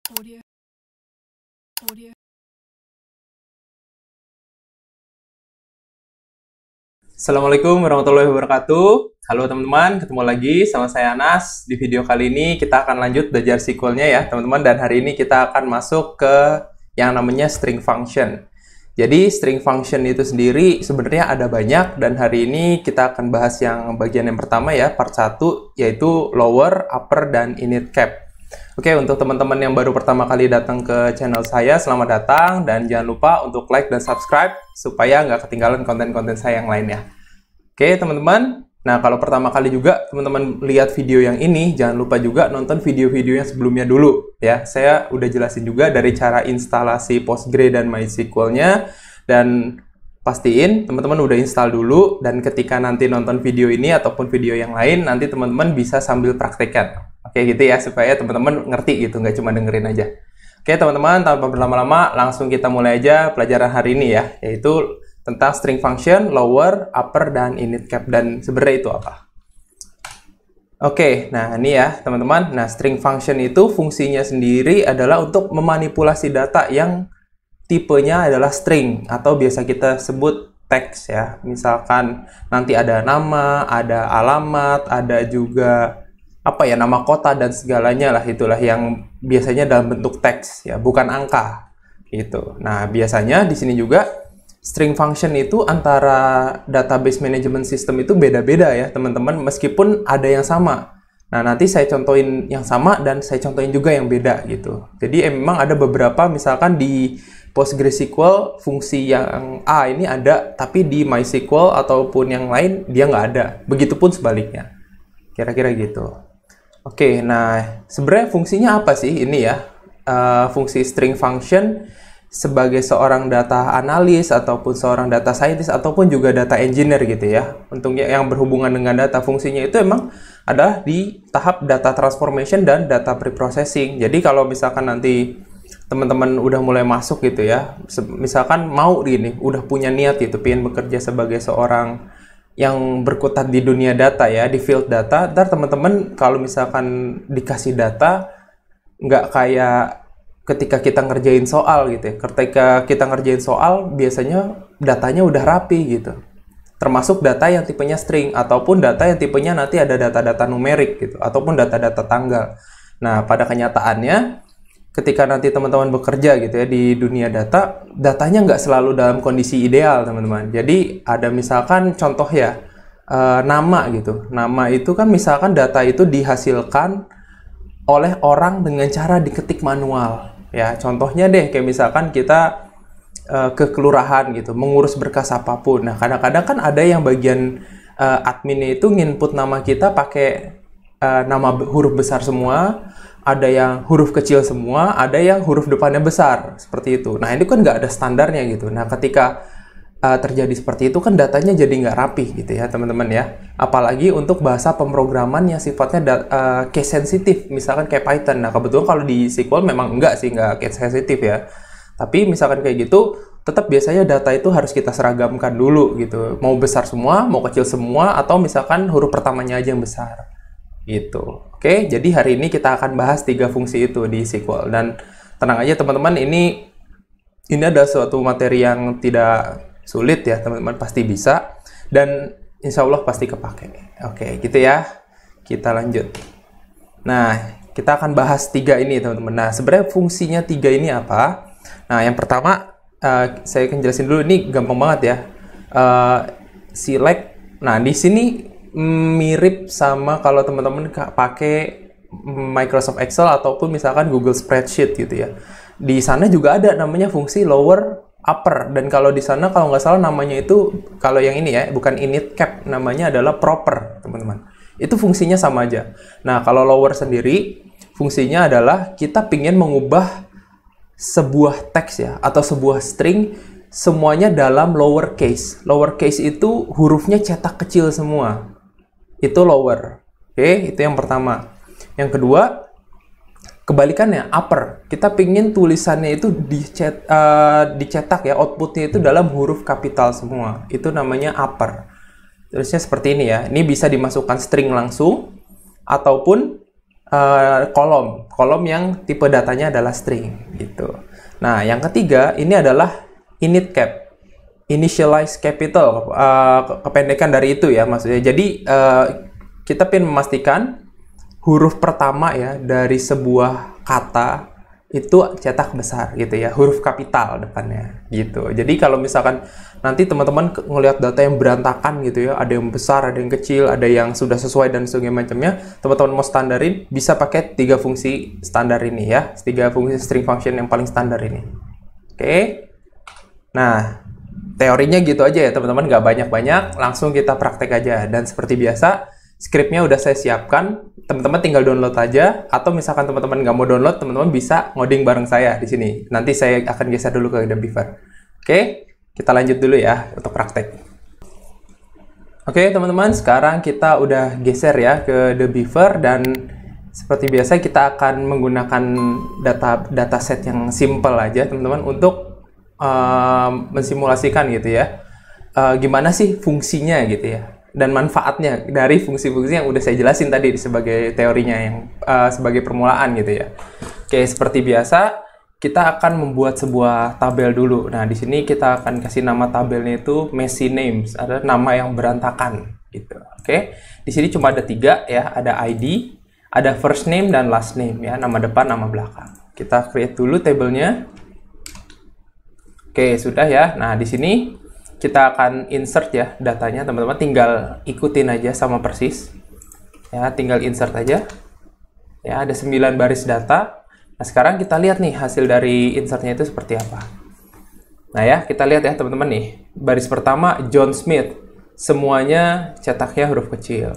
Audio. Audio. Assalamualaikum warahmatullahi wabarakatuh. Halo teman-teman, ketemu lagi sama saya Anas. Di video kali ini kita akan lanjut belajar SQL-nya ya teman-teman. Dan hari ini kita akan masuk ke yang namanya string function. Jadi string function itu sendiri sebenarnya ada banyak. Dan hari ini kita akan bahas yang bagian yang pertama ya, part 1, yaitu lower, upper, dan init cap. Oke, untuk teman-teman yang baru pertama kali datang ke channel saya, selamat datang. Dan jangan lupa untuk like dan subscribe supaya nggak ketinggalan konten-konten saya yang lainnya. Oke, teman-teman. Nah, kalau pertama kali juga teman-teman lihat video yang ini, jangan lupa juga nonton video-video yang sebelumnya dulu. Ya, saya udah jelasin juga dari cara instalasi Postgre dan MySQL-nya. Dan pastiin teman-teman udah install dulu. Dan ketika nanti nonton video ini ataupun video yang lain, nanti teman-teman bisa sambil praktekkan. Oke, gitu ya, supaya teman-teman ngerti gitu, nggak cuma dengerin aja. Oke, teman-teman, tanpa berlama-lama, langsung kita mulai aja pelajaran hari ini ya, yaitu tentang string function, lower, upper, dan init cap. Dan sebenarnya itu apa? Oke, nah ini ya teman-teman. Nah, string function itu fungsinya sendiri adalah untuk memanipulasi data yang tipenya adalah string, atau biasa kita sebut teks ya. Misalkan nanti ada nama, ada alamat, ada juga nama kota dan segalanya lah, itulah yang biasanya dalam bentuk teks ya, bukan angka gitu. Nah, biasanya di sini juga string function itu antara database management system itu beda-beda ya teman-teman, meskipun ada yang sama. Nah, nanti saya contohin yang sama dan saya contohin juga yang beda gitu. Jadi memang ada beberapa, misalkan di PostgreSQL fungsi yang A ini ada, tapi di MySQL ataupun yang lain dia nggak ada. Begitupun sebaliknya. Kira-kira gitu. Oke, nah sebenarnya fungsinya apa sih ini ya? Fungsi string function sebagai seorang data analis ataupun seorang data scientist ataupun juga data engineer gitu ya. Untuk yang berhubungan dengan data, fungsinya itu emang adalah di tahap data transformation dan data preprocessing. Jadi kalau misalkan nanti teman-teman udah mulai masuk gitu ya, misalkan mau gini, udah punya niat gitu, pengen bekerja sebagai seorang yang berkutat di dunia data ya, di field data, ntar teman-teman kalau misalkan dikasih data, nggak kayak ketika kita ngerjain soal gitu ya. Ketika kita ngerjain soal, biasanya datanya udah rapi gitu. Termasuk data yang tipenya string, ataupun data yang tipenya nanti ada data-data numerik gitu, ataupun data-data tanggal. Nah, pada kenyataannya, ketika nanti teman-teman bekerja gitu ya di dunia data, datanya nggak selalu dalam kondisi ideal teman-teman. Jadi ada misalkan contoh ya, nama gitu. Nama itu kan misalkan data itu dihasilkan oleh orang dengan cara diketik manual. Ya, contohnya deh kayak misalkan kita ke kelurahan gitu, mengurus berkas apapun. Nah, kadang-kadang kan ada yang bagian adminnya itu nginput nama kita pakai nama huruf besar semua, ada yang huruf kecil semua, ada yang huruf depannya besar, seperti itu. Nah, ini kan nggak ada standarnya gitu. Nah, ketika terjadi seperti itu kan datanya jadi nggak rapi gitu ya teman-teman ya. Apalagi untuk bahasa pemrograman yang sifatnya case sensitif, misalkan kayak Python. Nah, kebetulan kalau di SQL memang nggak case sensitif ya. Tapi misalkan kayak gitu, tetap biasanya data itu harus kita seragamkan dulu gitu. Mau besar semua, mau kecil semua, atau misalkan huruf pertamanya aja yang besar gitu. Oke, jadi hari ini kita akan bahas 3 fungsi itu di SQL. Dan tenang aja teman-teman, ini ada suatu materi yang tidak sulit ya teman-teman, pasti bisa. Dan insya Allah pasti kepake. Oke, gitu ya. Kita lanjut. Nah, kita akan bahas 3 ini teman-teman. Nah, sebenarnya fungsinya 3 ini apa? Nah, yang pertama, saya akan jelasin dulu, ini gampang banget ya. Select. Nah, di sini mirip sama kalau teman-teman pakai Microsoft Excel ataupun misalkan Google Spreadsheet gitu ya. Di sana juga ada namanya fungsi lower, upper, dan kalau di sana kalau nggak salah namanya itu, kalau yang ini ya, bukan init cap, namanya adalah proper teman-teman. Itu fungsinya sama aja. Nah, kalau lower sendiri fungsinya adalah kita pingin mengubah sebuah teks ya, atau sebuah string semuanya dalam lower case. Lower case itu hurufnya cetak kecil semua. Itu lower. Oke, itu yang pertama. Yang kedua, kebalikannya, upper. Kita pingin tulisannya itu dicetak ya, outputnya itu dalam huruf kapital semua. Itu namanya upper. Terusnya seperti ini ya. Ini bisa dimasukkan string langsung, ataupun kolom yang tipe datanya adalah string gitu. Nah, yang ketiga ini adalah init cap, initialize capital, kependekan dari itu ya maksudnya. Jadi kita ingin memastikan huruf pertama ya dari sebuah kata itu cetak besar gitu ya, huruf kapital depannya gitu. Jadi kalau misalkan nanti teman-teman ngelihat data yang berantakan gitu ya, ada yang besar, ada yang kecil, ada yang sudah sesuai dan sebagainya macamnya, teman-teman mau standarin bisa pakai 3 fungsi standar ini ya, 3 fungsi string function yang paling standar ini. Oke. Nah, teorinya gitu aja ya teman-teman, nggak banyak-banyak, langsung kita praktek aja. Dan seperti biasa, scriptnya udah saya siapkan, teman-teman tinggal download aja, atau misalkan teman-teman nggak mau download, teman-teman bisa ngoding bareng saya di sini. Nanti saya akan geser dulu ke The Beaver. Oke, kita lanjut dulu ya untuk praktek. Oke teman-teman, sekarang kita udah geser ya ke The Beaver, dan seperti biasa kita akan menggunakan dataset yang simple aja teman-teman untuk mensimulasikan gitu ya. Gimana sih fungsinya gitu ya, dan manfaatnya dari fungsi-fungsi yang udah saya jelasin tadi sebagai teorinya yang sebagai permulaan gitu ya. Oke, seperti biasa kita akan membuat sebuah tabel dulu. Nah, di sini kita akan kasih nama tabelnya itu messy names, ada nama yang berantakan gitu. Oke, di sini cuma ada 3 ya, ada ID, ada first name dan last name ya, nama depan, nama belakang. Kita create dulu tabelnya. Oke, sudah ya. Nah, di sini kita akan insert ya datanya, teman-teman tinggal ikutin aja sama persis ya, tinggal insert aja ya, ada 9 baris data. Nah, sekarang kita lihat nih hasil dari insertnya itu seperti apa. Nah ya, kita lihat ya teman-teman nih, baris pertama John Smith, semuanya cetaknya huruf kecil.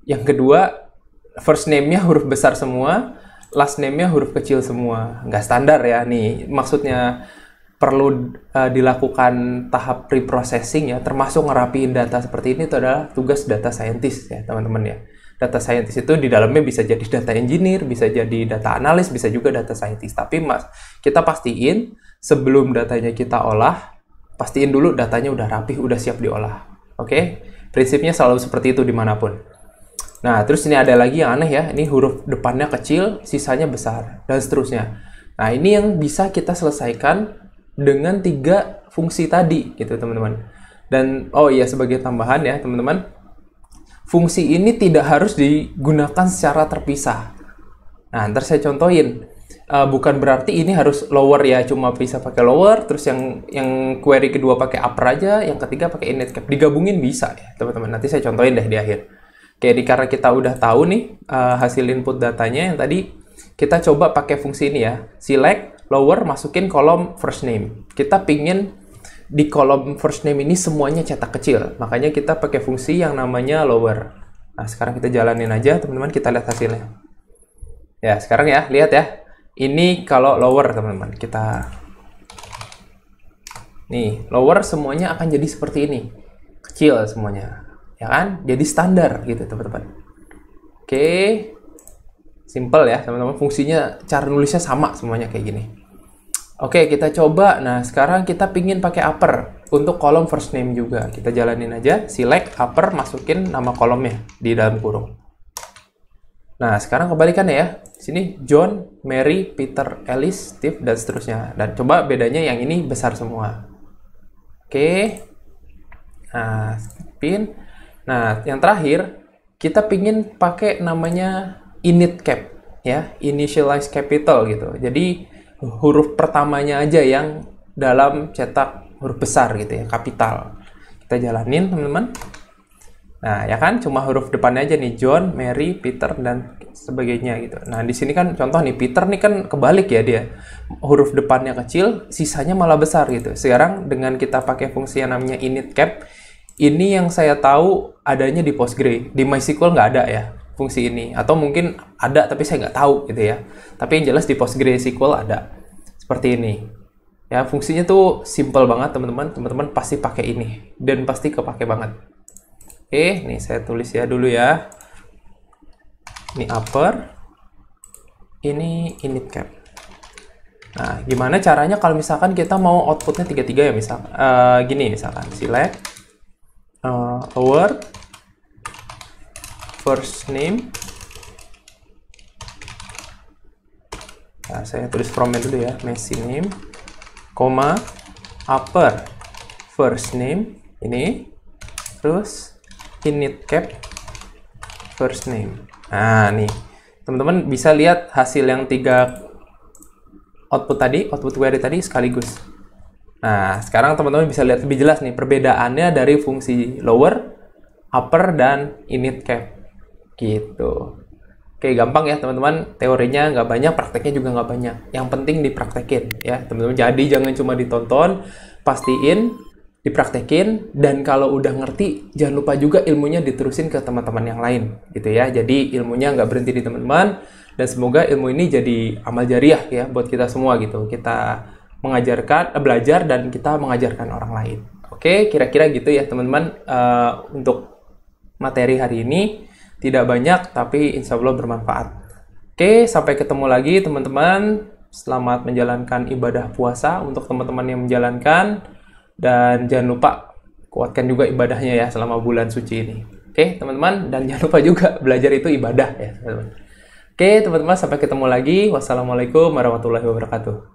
Yang kedua, first name-nya huruf besar semua, last name-nya huruf kecil semua. Nggak standar ya nih, maksudnya perlu dilakukan tahap pre-processing ya, termasuk ngerapiin data seperti ini. Itu adalah tugas data scientist ya teman-teman ya. Data scientist itu di dalamnya bisa jadi data engineer, bisa jadi data analis, bisa juga data scientist. Tapi kita pastiin sebelum datanya kita olah, pastiin dulu datanya udah rapih, udah siap diolah. Oke? Prinsipnya selalu seperti itu dimanapun. Nah, terus ini ada lagi yang aneh ya, ini huruf depannya kecil, sisanya besar, dan seterusnya. Nah, ini yang bisa kita selesaikan dengan 3 fungsi tadi gitu teman-teman. Dan oh iya, sebagai tambahan ya teman-teman, fungsi ini tidak harus digunakan secara terpisah. Nah, ntar saya contohin. Bukan berarti ini harus lower ya, cuma bisa pakai lower, terus yang query kedua pakai upper aja, yang ketiga pakai init cap. Digabungin bisa ya teman-teman. Nanti saya contohin deh di akhir. Oke, karena kita udah tahu nih hasil input datanya yang tadi, kita coba pakai fungsi ini ya, select lower, masukin kolom first name. Kita pingin di kolom first name ini semuanya cetak kecil, makanya kita pakai fungsi yang namanya lower. Nah, sekarang kita jalanin aja teman-teman, kita lihat hasilnya. Ya, sekarang ya, lihat ya. Ini kalau lower teman-teman, kita nih, lower semuanya akan jadi seperti ini. Kecil semuanya. Ya kan? Jadi standar gitu teman-teman. Oke. Simple ya teman-teman, fungsinya cara nulisnya sama semuanya kayak gini. Oke, kita coba. Nah, sekarang kita pingin pakai upper untuk kolom first name juga. Kita jalanin aja, select upper, masukin nama kolomnya di dalam kurung. Nah, sekarang kebalikannya ya. Sini John, Mary, Peter, Alice, Steve, dan seterusnya. Dan coba bedanya yang ini besar semua. Oke. Nah, pin. Nah, yang terakhir kita pingin pakai namanya init cap ya, initialize capital gitu. Jadi huruf pertamanya aja yang dalam cetak huruf besar gitu ya, kapital. Kita jalanin teman-teman. Nah, ya kan cuma huruf depannya aja nih, John, Mary, Peter, dan sebagainya gitu. Nah, di sini kan contoh nih, Peter nih kan kebalik ya dia. Huruf depannya kecil, sisanya malah besar gitu. Sekarang dengan kita pakai fungsi yang namanya init cap, ini yang saya tahu adanya di Postgre. Di MySQL nggak ada ya fungsi ini. Atau mungkin ada tapi saya nggak tahu gitu ya. Tapi yang jelas di PostgreSQL ada. Seperti ini. Ya, fungsinya tuh simple banget teman-teman. Teman-teman pasti pakai ini. Dan pasti kepake banget. Oke, nih saya tulis ya dulu ya. Ini upper. Ini init cap. Nah, gimana caranya kalau misalkan kita mau outputnya 33 ya misalkan. Gini misalkan. Select. Lower. First name. Nah, saya tulis from dulu ya, Messi name, koma, upper first name, ini, terus init cap first name. Nah, nih, teman-teman bisa lihat hasil yang 3 output query tadi sekaligus. Nah, sekarang teman-teman bisa lihat lebih jelas nih perbedaannya dari fungsi lower, upper, dan init cap. Gitu. Oke, gampang ya teman-teman. Teorinya nggak banyak, prakteknya juga nggak banyak. Yang penting dipraktekin ya teman-teman. Jadi jangan cuma ditonton, pastiin, dipraktekin, dan kalau udah ngerti, jangan lupa juga ilmunya diterusin ke teman-teman yang lain. Gitu ya. Jadi ilmunya nggak berhenti di teman-teman, dan semoga ilmu ini jadi amal jariah ya buat kita semua gitu. Kita belajar dan kita mengajarkan orang lain. Oke, kira-kira gitu ya teman-teman. Untuk materi hari ini tidak banyak tapi insya Allah bermanfaat. Oke, sampai ketemu lagi teman-teman. Selamat menjalankan ibadah puasa untuk teman-teman yang menjalankan, dan jangan lupa kuatkan juga ibadahnya ya selama bulan suci ini. Oke teman-teman, dan jangan lupa juga belajar itu ibadah ya teman-teman. Oke teman-teman, sampai ketemu lagi. Wassalamualaikum warahmatullahi wabarakatuh.